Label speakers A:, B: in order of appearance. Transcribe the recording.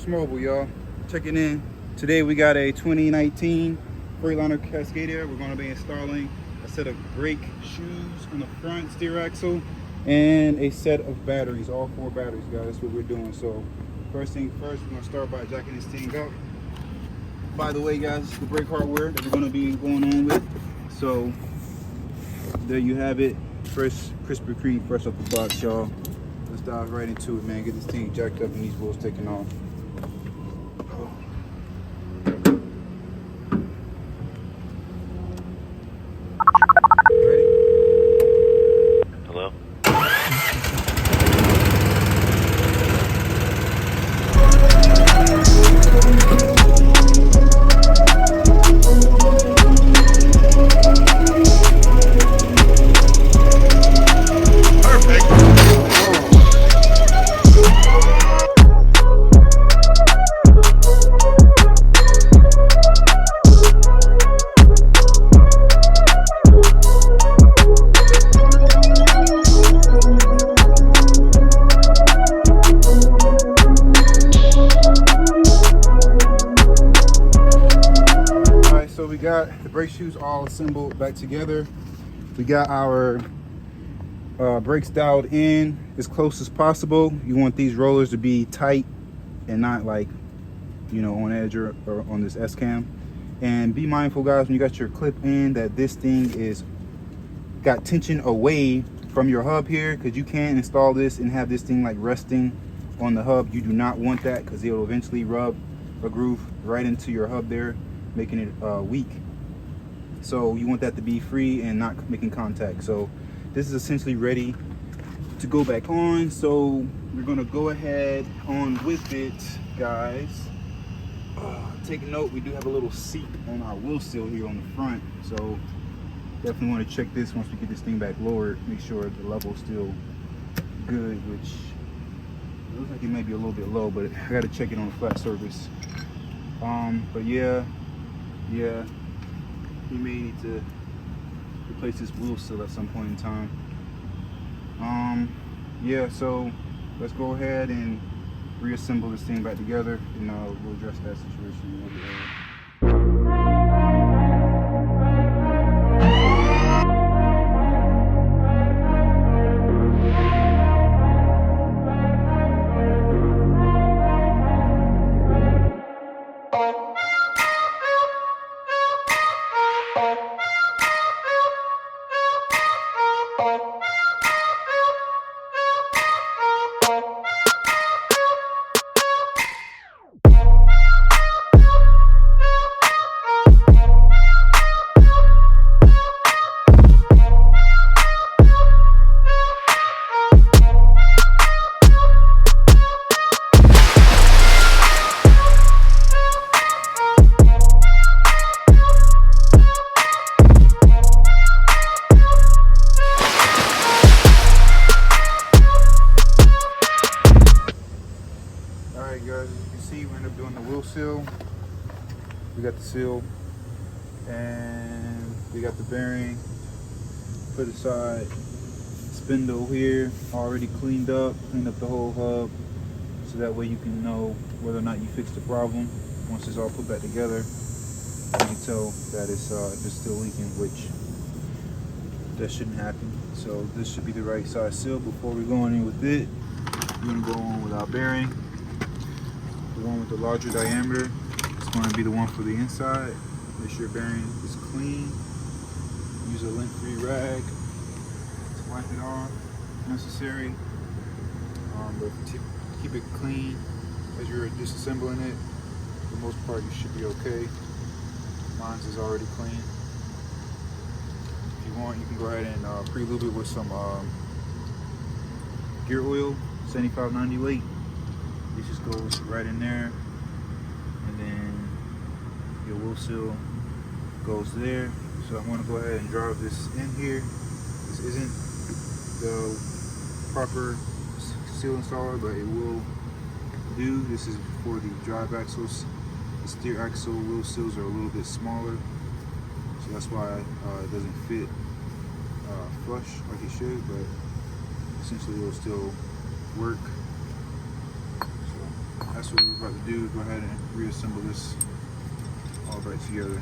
A: Coach Mobile, y'all. Checking in. Today we got a 2019 Freightliner Cascadia. We're going to be installing a set of brake shoes on the front steer axle and a set of batteries, all 4 batteries, guys. That's what we're doing. So first thing first, we're going to start by jacking this thing up. By the way, guys, the brake hardware that we're going to be going on with. So there you have it. Fresh, Krispy Kreme, fresh off the box, y'all. Let's dive right into it, man. Get this thing jacked up and these wheels taken off. We got the brake shoes all assembled back together. We got our brakes dialed in as close as possible. You want these rollers to be tight and not like, you know, on edge or on this S-cam. And be mindful, guys, when you got your clip in, that this thing is got tension away from your hub here, because you can install this and have this thing like resting on the hub. You do not want that, because it'll eventually rub a groove right into your hub there, making it weak. So you want that to be free and not making contact. So this is essentially ready to go back on. So we're gonna go ahead on with it, guys. Take note, we do have a little seat on our wheel seal here on the front. So definitely want to check this once we get this thing back lowered. Make sure the level's still good, which it looks like it may be a little bit low, but I gotta check it on a flat surface. But yeah, we may need to replace this wheel seal at some point in time. Yeah, so let's go ahead and reassemble this thing back together, and we'll address that situation later. Alright guys, as you can see, we ended up doing the wheel seal. We got the seal and we got the bearing put aside. Spindle here already cleaned up the whole hub, so that way you can know whether or not you fixed the problem. Once it's all put back together, you can tell that it's if it's still leaking, which that shouldn't happen. So this should be the right size seal. Before we go in with it, we're gonna go on with our bearing. The one with the larger diameter is going to be the one for the inside. Make sure your bearing is clean. Use a lint-free rag to wipe it off if necessary. But to keep it clean as you're disassembling it, for the most part you should be okay. Mine's is already clean. If you want, you can go ahead and pre-lube it with some gear oil, 75-90 weight. This just goes right in there, and then your wheel seal goes there. So I'm going to go ahead and drive this in here. This isn't the proper seal installer, but it will do. This is for the drive axles. The steer axle wheel seals are a little bit smaller, so that's why it doesn't fit flush like it should, but essentially it will still work. So that's what we're about to do. Go ahead and reassemble this all back together.